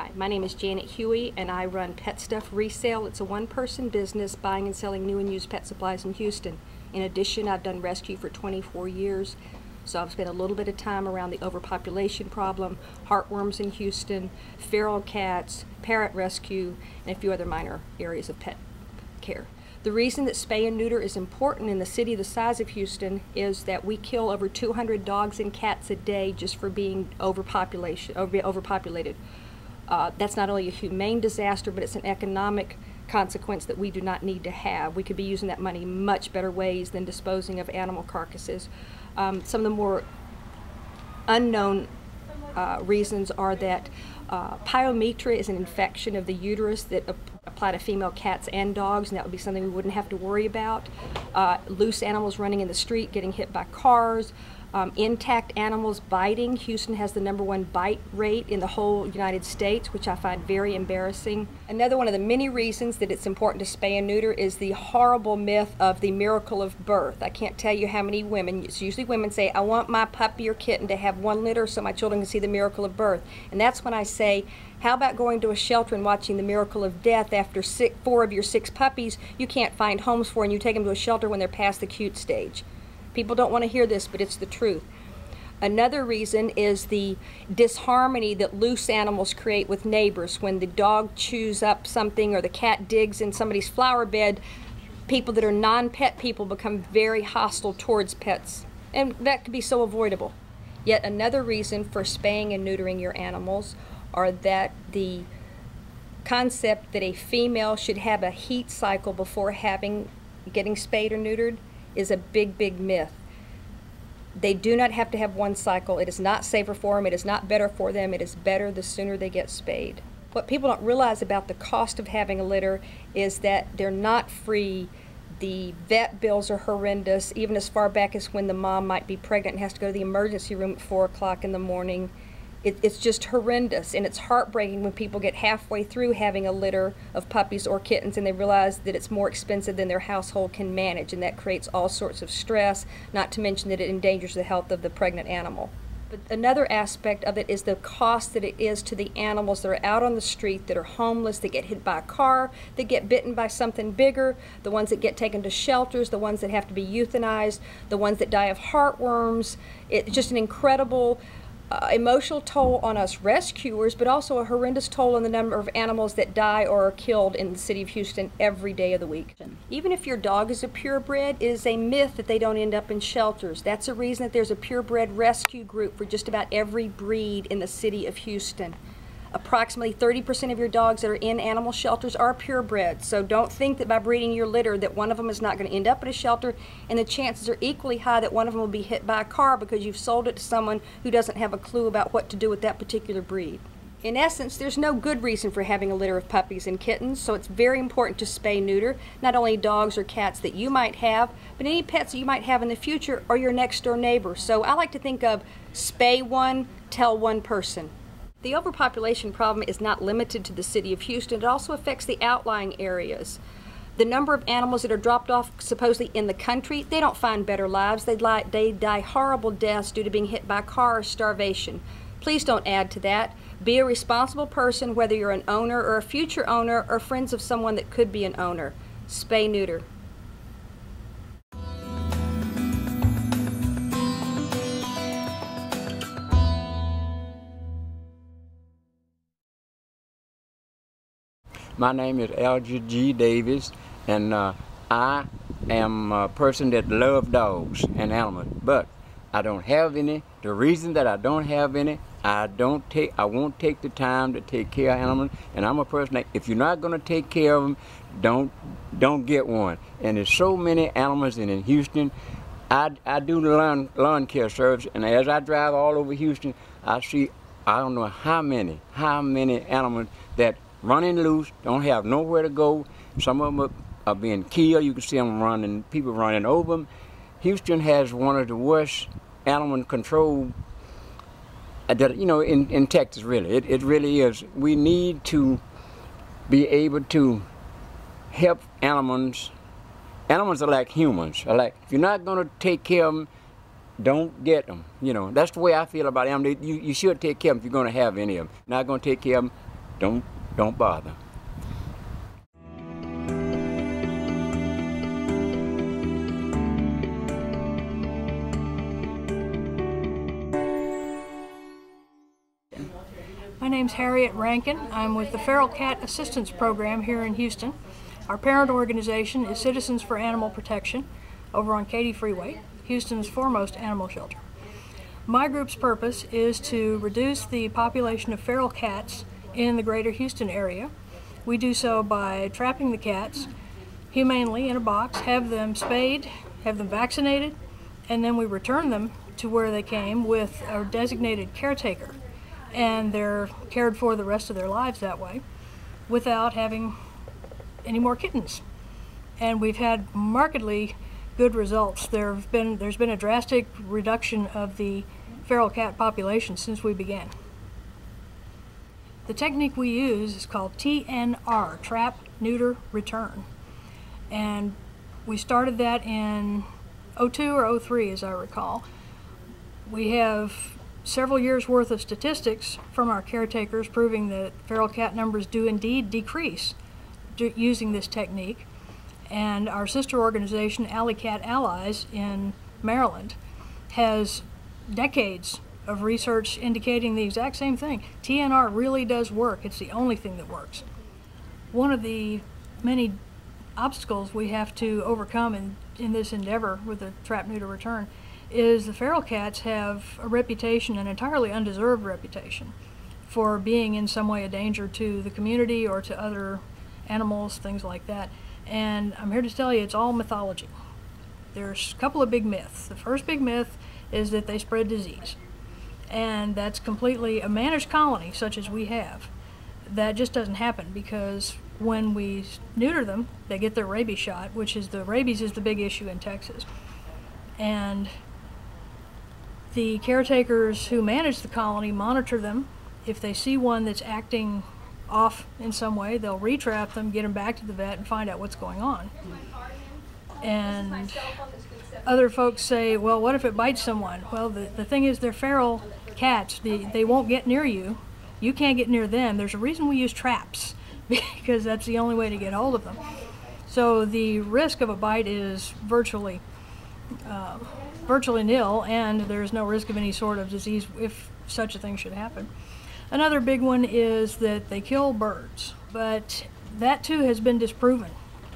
Hi, my name is Janet Huey and I run Pet Stuff Resale. It's a one-person business buying and selling new and used pet supplies in Houston. In addition, I've done rescue for 24 years, so I've spent a little bit of time around the overpopulation problem, heartworms in Houston, feral cats, parrot rescue, and a few other minor areas of pet care. The reason that spay and neuter is important in the city the size of Houston is that we kill over 200 dogs and cats a day just for being overpopulated. That's not only a humane disaster, but it's an economic consequence that we do not need to have. We could be using that money in much better ways than disposing of animal carcasses. Some of the more unknown reasons are that pyometra is an infection of the uterus that apply to female cats and dogs, and that would be something we wouldn't have to worry about. Loose animals running in the street, getting hit by cars. Intact animals biting. Houston has the #1 bite rate in the whole United States, which I find very embarrassing. Another one of the many reasons that it's important to spay and neuter is the horrible myth of the miracle of birth. I can't tell you how many women, it's usually women, say, I want my puppy or kitten to have 1 litter so my children can see the miracle of birth. And that's when I say, how about going to a shelter and watching the miracle of death after 4 of your 6 puppies you can't find homes for, and you take them to a shelter when they're past the cute stage. People don't want to hear this, but it's the truth. Another reason is the disharmony that loose animals create with neighbors. When the dog chews up something or the cat digs in somebody's flower bed, people that are non-pet people become very hostile towards pets, and that could be so avoidable. Yet another reason for spaying and neutering your animals are that the concept that a female should have a heat cycle before getting spayed or neutered is a big, big myth. They do not have to have 1 cycle. It is not safer for them. It is not better for them. It is better the sooner they get spayed. What people don't realize about the cost of having a litter is that they're not free. The vet bills are horrendous, even as far back as when the mom might be pregnant and has to go to the emergency room at 4 o'clock in the morning. It's just horrendous, and it's heartbreaking when people get halfway through having a litter of puppies or kittens and they realize that it's more expensive than their household can manage, and that creates all sorts of stress, not to mention that it endangers the health of the pregnant animal. But another aspect of it is the cost that it is to the animals that are out on the street, that are homeless, that get hit by a car, that get bitten by something bigger, the ones that get taken to shelters, the ones that have to be euthanized, the ones that die of heartworms. It's just an incredible emotional toll on us rescuers, but also a horrendous toll on the number of animals that die or are killed in the city of Houston every day of the week. Even if your dog is a purebred, it is a myth that they don't end up in shelters. That's a reason that there's a purebred rescue group for just about every breed in the city of Houston. Approximately 30% of your dogs that are in animal shelters are purebred, so don't think that by breeding your litter that one of them is not going to end up in a shelter, and the chances are equally high that one of them will be hit by a car because you've sold it to someone who doesn't have a clue about what to do with that particular breed. In essence, there's no good reason for having a litter of puppies and kittens, so it's very important to spay neuter, not only dogs or cats that you might have, but any pets that you might have in the future or your next door neighbor. So I like to think of spay one, tell one person. The overpopulation problem is not limited to the city of Houston. It also affects the outlying areas. The number of animals that are dropped off supposedly in the country, they don't find better lives. They die horrible deaths due to being hit by a car or starvation. Please don't add to that. Be a responsible person, whether you're an owner or a future owner or friends of someone that could be an owner. Spay neuter. My name is Alger G. Davis, and I am a person that loves dogs and animals, but I don't have any. The reason that I don't have any, I won't take the time to take care of animals, and I'm a person that if you're not going to take care of them, don't get one. And there's so many animals in Houston. I do the lawn care service, and as I drive all over Houston, I see I don't know how many animals that running loose, don't have nowhere to go. Some of them are being killed. You can see them running, people running over them. Houston has one of the worst animal control, in Texas, really. It really is. We need to be able to help animals. Animals are like humans. If you're not going to take care of them, don't get them. That's the way I feel about animals. You should take care of them if you're going to have any of them. Not going to take care of them, don't bother. My name's Harriet Rankin. I'm with the Feral Cat Assistance Program here in Houston. Our parent organization is Citizens for Animal Protection over on Katy Freeway, Houston's foremost animal shelter. My group's purpose is to reduce the population of feral cats in the greater Houston area. We do so by trapping the cats humanely in a box, have them spayed, have them vaccinated, and then we return them to where they came with a designated caretaker. And they're cared for the rest of their lives that way without having any more kittens. And we've had markedly good results. There's been a drastic reduction of the feral cat population since we began. The technique we use is called TNR, Trap, Neuter, Return. And we started that in 02 or 03, as I recall. We have several years worth of statistics from our caretakers proving that feral cat numbers do indeed decrease using this technique. And our sister organization, Alley Cat Allies in Maryland, has decades of research indicating the exact same thing. TNR really does work. It's the only thing that works. One of the many obstacles we have to overcome in this endeavor with the Trap, Neuter, Return is the feral cats have a reputation, an entirely undeserved reputation, for being in some way a danger to the community or to other animals, things like that. And I'm here to tell you it's all mythology. There's a couple of big myths. The first big myth is that they spread disease. And that's completely a managed colony such as we have. That just doesn't happen because when we neuter them, they get their rabies shot, which is rabies is the big issue in Texas. And the caretakers who manage the colony monitor them. If they see one that's acting off in some way, they'll retrap them, get them back to the vet, and find out what's going on. And other folks say, well, what if it bites someone? Well, the thing is, they're feral cats. They won't get near you. You can't get near them. There's a reason we use traps, because that's the only way to get hold of them. So the risk of a bite is virtually nil, and there's no risk of any sort of disease if such a thing should happen. Another big one is that they kill birds, but that too has been disproven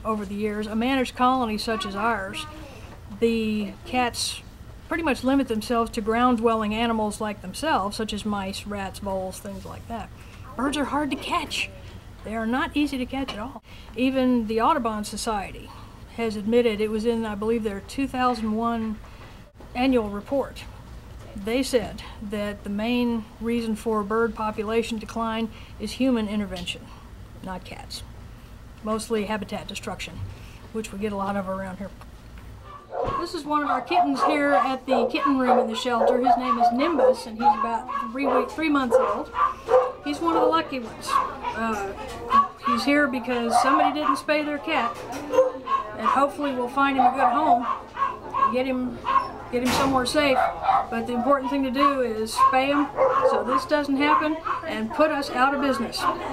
over the years. A managed colony such as ours, the cats pretty much limit themselves to ground-dwelling animals like themselves, such as mice, rats, voles, things like that. Birds are hard to catch. They are not easy to catch at all. Even the Audubon Society has admitted, it was in, I believe, their 2001 annual report. They said that the main reason for bird population decline is human intervention, not cats. Mostly habitat destruction, which we get a lot of around here. This is one of our kittens here at the kitten room in the shelter. His name is Nimbus, and he's about 3 months old. He's one of the lucky ones. He's here because somebody didn't spay their cat, and hopefully we'll find him a good home, get him somewhere safe. But the important thing to do is spay him so this doesn't happen and put us out of business. Come here,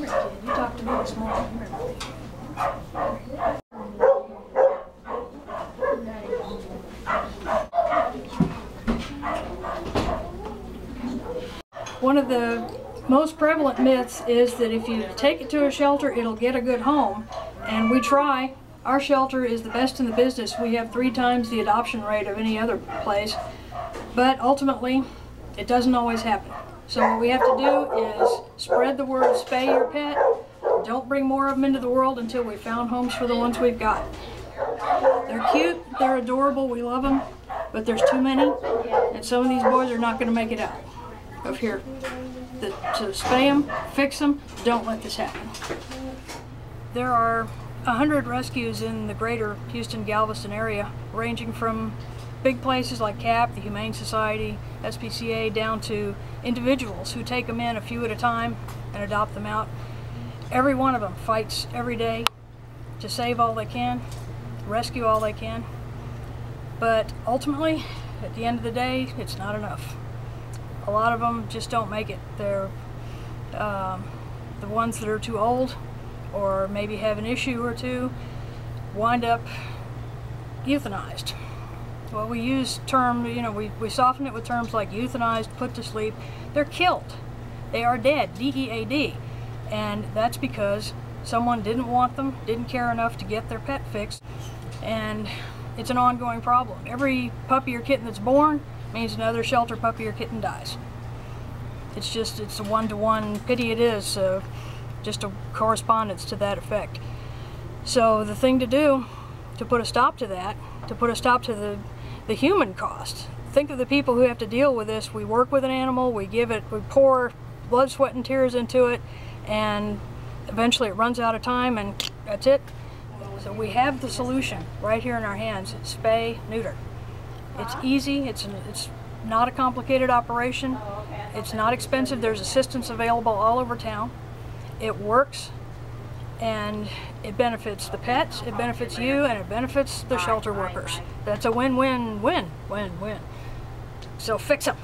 kid. You talked to me this morning. Come here. One of the most prevalent myths is that if you take it to a shelter, it'll get a good home. And we try. Our shelter is the best in the business. We have 3 times the adoption rate of any other place. But ultimately, it doesn't always happen. So what we have to do is spread the word, spay your pet. Don't bring more of them into the world until we've found homes for the ones we've got. They're cute, they're adorable, we love them, but there's too many, and some of these boys are not going to make it out of here. To spay them, fix them, don't let this happen. There are 100 rescues in the greater Houston-Galveston area, ranging from big places like CAP, the Humane Society, SPCA, down to individuals who take them in a few at a time and adopt them out. Every one of them fights every day to save all they can, rescue all they can. But ultimately, at the end of the day, it's not enough. A lot of them just don't make it. They're the ones that are too old or maybe have an issue or two wind up euthanized. Well, we use term, we soften it with terms like euthanized, put to sleep. They're killed. They are dead, D-E-A-D. And that's because someone didn't want them, didn't care enough to get their pet fixed. And it's an ongoing problem. Every puppy or kitten that's born means another shelter puppy or kitten dies. It's a one-to-one, pity it is, just a correspondence to that effect. So the thing to do to put a stop to that, to put a stop to the human cost. Think of the people who have to deal with this. We work with an animal, we pour blood, sweat, and tears into it, and eventually it runs out of time and that's it. So we have the solution right here in our hands. It's spay, neuter. It's easy, it's not a complicated operation, it's not expensive, there's assistance available all over town. It works, and it benefits the pets, it benefits you, and it benefits the shelter workers. That's a win-win-win-win-win. So fix them.